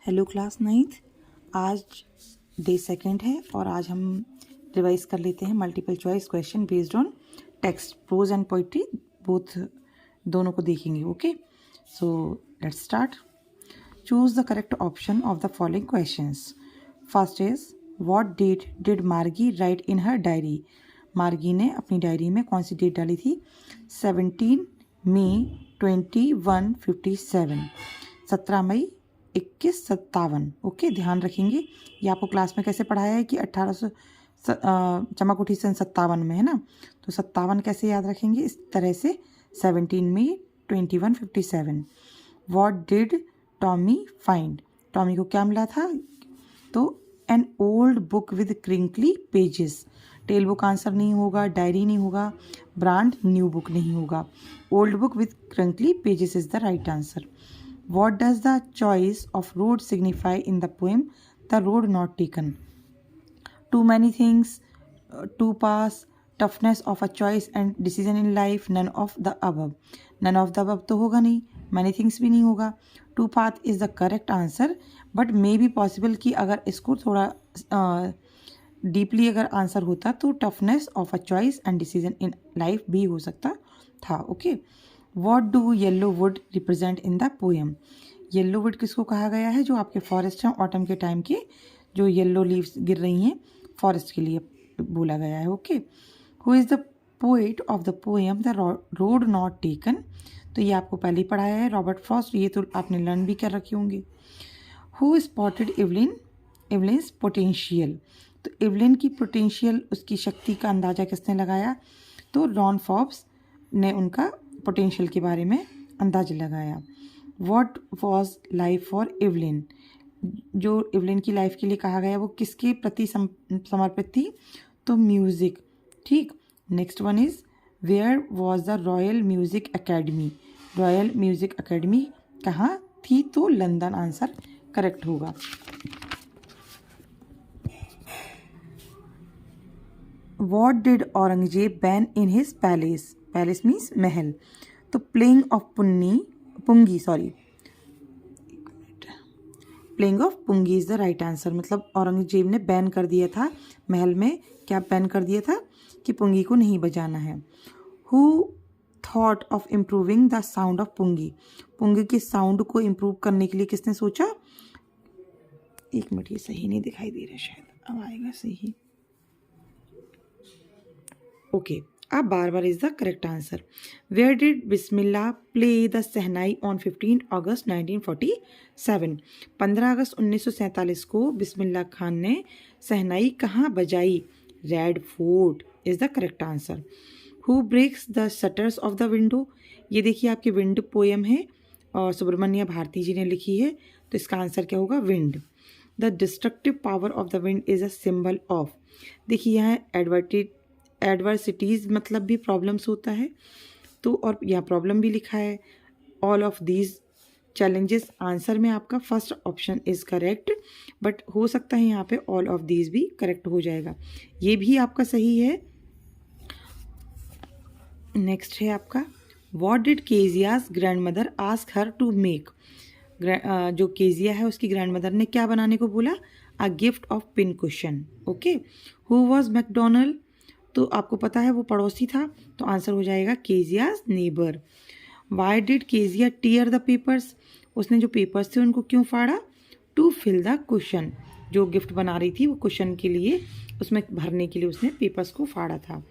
Hello class 9th। आज day second है और आज हम रिवाइज कर लेते हैं multiple choice question based on text, prose and poetry both दोनों को देखेंगे। Okay, so let's start. Choose the correct option of the following questions. First is what date did Margie write in her diary. Margie ने अपनी diary में कौन सी date डाली थी? 17 मई 2157, 17 मई 2157। ओके, ध्यान रखेंगे ये आपको क्लास में कैसे पढ़ाया है कि 1800 चमक उठी सन 57 में, है ना। तो 57 कैसे याद रखेंगे? इस तरह से 17 मई 2157। What did Tommy find. Tommy को क्या मिला था? तो an old book with crinkly pages. Tell book answer नहीं होगा, डायरी नहीं होगा, ब्रांड न्यू बुक नहीं होगा। Old book with crinkly pages is the right answer. What does the choice of road signify in the poem The Road Not Taken? Too many things, to pass, toughness of a choice and decision in life, none of the above. None of the above तो होगा नहीं, many things भी नहीं होगा। To path is the correct answer, but may be possible कि अगर इसको थोड़ा डीपली अगर आंसर होता तो toughness of a choice and decision in life भी हो सकता था। Okay, what do yellow would represent in the poem. Yellow would किसको कहा गया है? जो आपके फॉरेस्ट हैं ऑटम के टाइम के, जो येल्लो लीव्स गिर रही हैं, फॉरेस्ट के लिए बोला गया है। Okay, who is the poet of the poem the road not taken. तो ये आपको पहले ही पढ़ाया है, रॉबर्ट फ्रॉस्ट। ये तो आपने लर्न भी कर रखे होंगे। Who spotted Evelyn, Evelyn's potential. तो इवलिन की पोटेंशियल, उसकी शक्ति का अंदाज़ा किसने लगाया? तो रॉन फॉब्स ने उनका पोटेंशियल के बारे में अंदाज़ा लगाया। What was life for Evelyn. जो इवलिन की लाइफ के लिए कहा गया वो किसके प्रति समर्पित थी? तो म्यूज़िक। ठीक, next one is where was the royal music academy. Royal music academy कहाँ थी? तो लंदन आंसर करेक्ट होगा। What did Aurangzeb ban in his palace. Palace means महल। तो playing of playing of pungi is the right answer. मतलब औरंगजेब ने ban कर दिया था महल में, क्या बैन कर दिया था? कि पुंगी को नहीं बजाना है। Who thought of improving the sound of pungi. पुंगी के साउंड को इम्प्रूव करने के लिए किसने सोचा? एक मिनट, ये सही नहीं दिखाई दे रहा, शायद अब आएगा सही। ओके, अब bar is the correct answer. Where did Bismillah play the shehnai on 15 अगस्त 1947। 15 अगस्त 1947 को बिस्मिल्लाह खान ने सहनाई कहाँ बजाई? Red Fort is the correct answer. Who breaks the shutters of the window. ये देखिए आपकी विंड पोएम है और सुब्रमण्य भारती जी ने लिखी है, तो इसका आंसर क्या होगा? Wind. The destructive power of the wind is a symbol of. देखिए यहाँ एडवर्सिटीज़ मतलब भी प्रॉब्लम्स होता है, तो और यहाँ प्रॉब्लम भी लिखा है। All of these challenges, answer में आपका first option is correct, but हो सकता है यहाँ पे ऑल ऑफ दीज भी करेक्ट हो जाएगा, ये भी आपका सही है। नेक्स्ट है आपका what did Kezia's grandmother ask her to make. जो केजिया है उसकी ग्रैंड मदर ने क्या बनाने को बोला? A gift of pin cushion. Okay, who was McDonald. तो आपको पता है वो पड़ोसी था, तो आंसर हो जाएगा Kezia's neighbour. Why did Kezia tear the papers. उसने जो पेपर्स थे उनको क्यों फाड़ा? To fill the cushion. जो गिफ्ट बना रही थी वो कुशन के लिए, उसमें भरने के लिए उसने पेपर्स को फाड़ा था।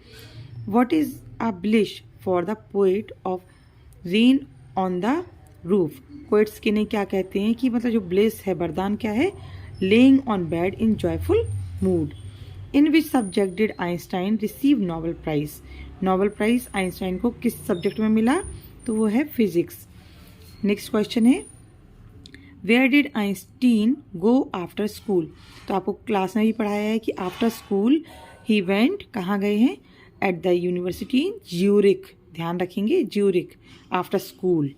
What is a ब्लिश for the poet of rain on the roof. Poets के ने क्या कहते हैं कि मतलब जो ब्लिस है, वरदान क्या है? Laying on bed in joyful mood. In which subject did Einstein receive Nobel prize. Nobel prize Einstein को किस सब्जेक्ट में मिला? तो वो है physics. Next question is where did Einstein go after school. तो आपको क्लास में भी पढ़ाया है कि आफ्टर स्कूल ही वेंट, कहाँ गए हैं? At the university in Zurich. ध्यान रखेंगे, Zurich after school.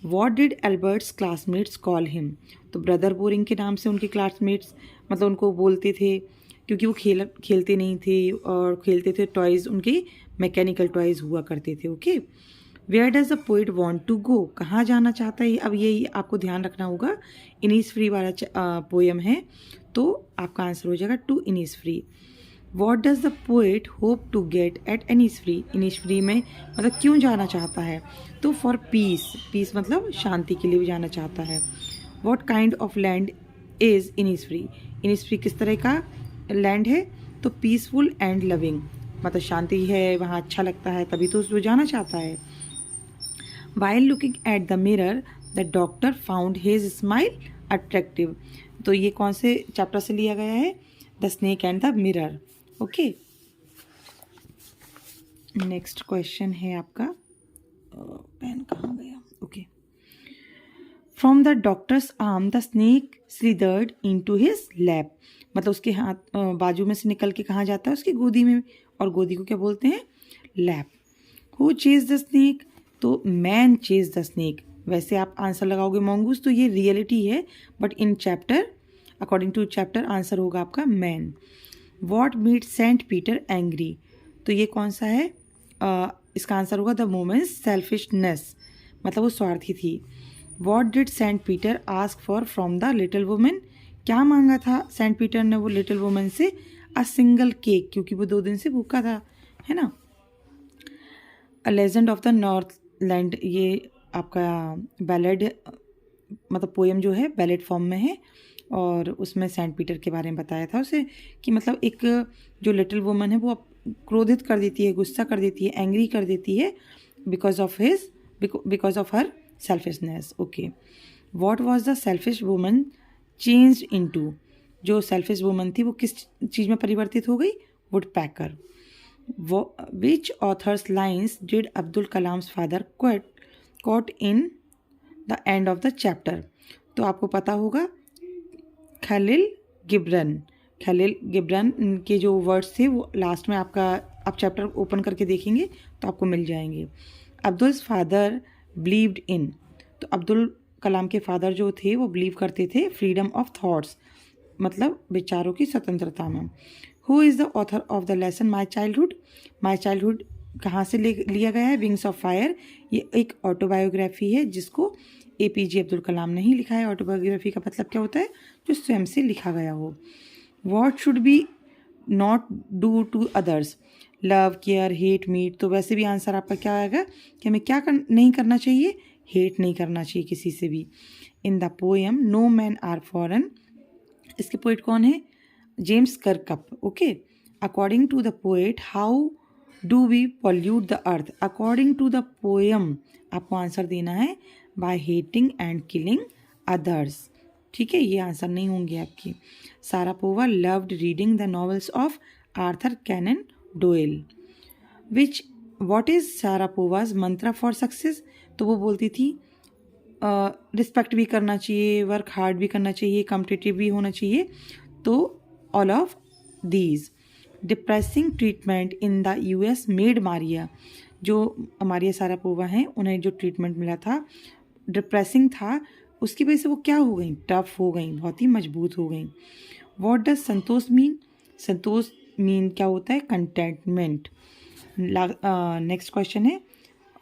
What did Albert's classmates call him. तो ब्रदर बोरिंग के नाम से उनके क्लासमेट्स मतलब उनको बोलते थे, क्योंकि वो खेलते नहीं थे और खेलते थे टॉयज़, उनके मैकेनिकल टॉयज़ हुआ करते थे। Okay, where does the poet want to go, कहाँ जाना चाहता है, अब ये आपको ध्यान रखना होगा। इनिसफ्री वाला पोएम है, तो आपका आंसर हो जाएगा to Innisfree. What does the poet hope to get at Innisfree, Innisfree में मतलब क्यों जाना चाहता है, तो फॉर पीस, पीस मतलब शांति के लिए भी जाना चाहता है। What kind of land is Innisfree, Innisfree किस तरह का लैंड है, तो पीसफुल एंड लविंग, मतलब शांति है, वहाँ अच्छा लगता है, तभी तो वो जाना चाहता है। While looking at the mirror, the doctor found his smile attractive. तो ये कौन से चैप्टर से लिया गया है, the snake and the mirror. Okay, next question है आपका, पेन कहाँ गया, okay. From the doctor's arm the snake slithered into his lap, मतलब उसके हाथ बाजू में से निकल के कहाँ जाता है, उसकी गोदी में, और गोदी को क्या बोलते हैं, lap. Who chase the snake, तो मैन चेज द स्नेक। वैसे आप आंसर लगाओगे मॉन्गूस, तो ये रियलिटी है, but in chapter, according to chapter, answer होगा आपका man. What made Saint Peter angry, तो ये कौन सा है, इसका आंसर होगा द वुमेन्स सेल्फिशनेस, मतलब वो स्वार्थी थी। What did Saint Peter ask for from the little women, क्या मांगा था सेंट पीटर ने वो लिटिल वुमेन से, अ सिंगल केक, क्योंकि वो 2 दिन से भूखा था, है ना। A legend of the north land, ये आपका बैलेड, मतलब पोएम जो है बैलेड फॉर्म में है, और उसमें सेंट पीटर के बारे में बताया था उसे, कि मतलब एक जो लिटिल वुमन है वो क्रोधित कर देती है, गुस्सा कर देती है, एंग्री कर देती है, because of her selfishness. Okay, what was the selfish woman changed into, जो सेल्फिश वुमन थी वो किस चीज़ में परिवर्तित हो गई, would packer. Which author's lines did Abdul Kalam's father quote in the end of the chapter, तो आपको पता होगा खलील गिब्रन के जो वर्ड्स थे वो लास्ट में आपका, आप चैप्टर ओपन करके देखेंगे तो आपको मिल जाएंगे। अब्दुल्स फादर बिलीव्ड इन, तो अब्दुल कलाम के फादर जो थे वो बिलीव करते थे फ्रीडम ऑफ थॉट्स, मतलब विचारों की स्वतंत्रता में। Who is the author of the lesson my childhood कहाँ से लिया गया है, विंग्स ऑफ फायर, ये एक ऑटोबायोग्राफी है जिसको APJ अब्दुल कलाम ने ही लिखा है। ऑटोबायोग्राफी का मतलब क्या होता है, जो स्वयं से लिखा गया हो। What should be not do to others, love, care, hate, meet, तो वैसे भी आंसर आपका क्या आएगा कि हमें क्या नहीं करना चाहिए, हेट नहीं करना चाहिए किसी से भी। In the poem no men are foreign, इसके पोइट कौन है, James Kirkup. Okay, according to the poet how do we pollute the earth, according to the poem आपको आंसर देना है by hating and killing others. ठीक है, ये answer नहीं होंगे आपकी। Sharapova loved reading the novels of Arthur Conan Doyle. What is Sharapova's mantra for success, तो वो बोलती थी रिस्पेक्ट भी करना चाहिए, वर्क हार्ड भी करना चाहिए, कॉम्पिटिटिव भी होना चाहिए, तो all of these. Depressing treatment in the US made Maria, जो मारिया सारापोवा हैं उन्हें जो ट्रीटमेंट मिला था डिप्रेसिंग था, उसकी वजह से वो क्या हो गई, टफ हो गई, बहुत ही मजबूत हो गई। What does Santosh mean, Santosh mean क्या होता है, कंटेंटमेंट। नेक्स्ट क्वेश्चन है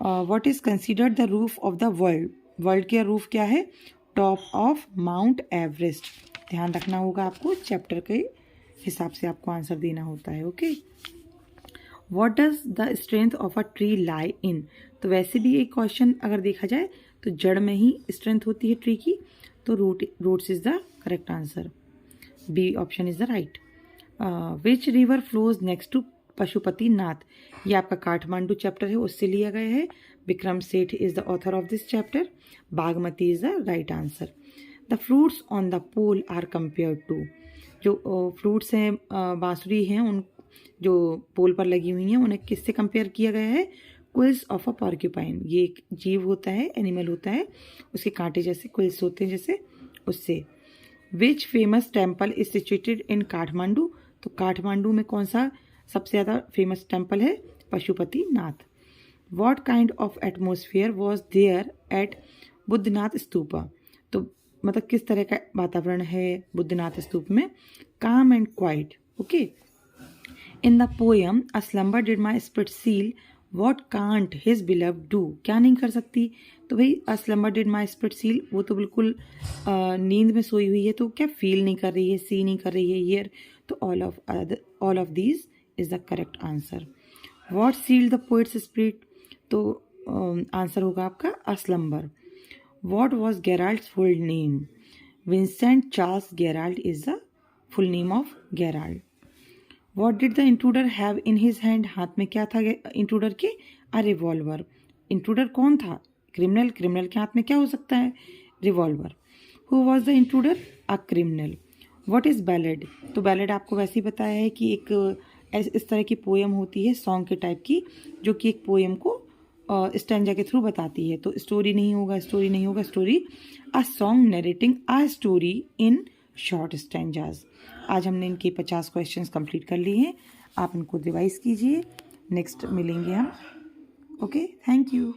what is considered the roof of the world, world का रूफ क्या है, टॉप ऑफ माउंट एवरेस्ट। ध्यान रखना होगा आपको, चैप्टर के हिसाब से आपको आंसर देना होता है। Okay, what does the strength of a tree lie in, तो वैसे भी एक क्वेश्चन अगर देखा जाए तो जड़ में ही स्ट्रेंथ होती है ट्री की, तो roots is the correct answer, B option is the right. Which river flows next to Pashupatinath, ये आपका काठमांडू चैप्टर है उससे लिया गया है। Vikram Seth is the author of this chapter, Bagmati is the right answer. The fruits on the pole are compare to, जो fruits हैं बांसुरी हैं उन जो पोल पर लगी हुई हैं उन्हें किससे कंपेयर किया गया है, क्विल्स ऑफ अ पॉर्क्यूपाइन, ये एक जीव होता है, एनिमल होता है, उसके कांटे जैसे क्विल्स होते हैं जैसे, उससे। Which famous temple is situated in Kathmandu, तो काठमांडू में कौन सा सबसे ज़्यादा फेमस टेम्पल है, Pashupatinath. What kind of atmosphere was there at Boudhanath stupa, तो मतलब किस तरह का वातावरण है बुद्धनाथ स्तूप में, calm and quiet. Okay, in the poem a slumber did my spirit seal what can't his beloved do, क्या नहीं कर सकती? तो भाई a slumber did my spirit seal, वो तो बिल्कुल नींद में सोई हुई है, तो क्या फील नहीं कर रही है, सी नहीं कर रही है, ईयर, तो all of these is the correct answer. What sealed the poet's spirit, तो आंसर होगा आपका a slumber. What was Gerald's full name, Vincent Charles Gerald is the full name of Gerald. What did the intruder have in his hand, हाथ में क्या था intruder के? अ revolver. Intruder कौन था? क्रिमिनल। क्रिमिनल के हाथ में क्या हो सकता है? Revolver. Who was the intruder? A criminal. What is ballad, तो बैलेड आपको वैसे ही बताया है कि एक इस तरह की पोएम होती है सॉन्ग के टाइप की, जो कि एक पोएम को स्टैंजा के थ्रू बताती है। तो स्टोरी नहीं होगा, स्टोरी नहीं होगा, story a song narrating a story in short stanzas. आज हमने इनके 50 क्वेश्चंस कंप्लीट कर लिए हैं, आप इनको रिवाइज कीजिए। नेक्स्ट मिलेंगे हम। Okay, thank you.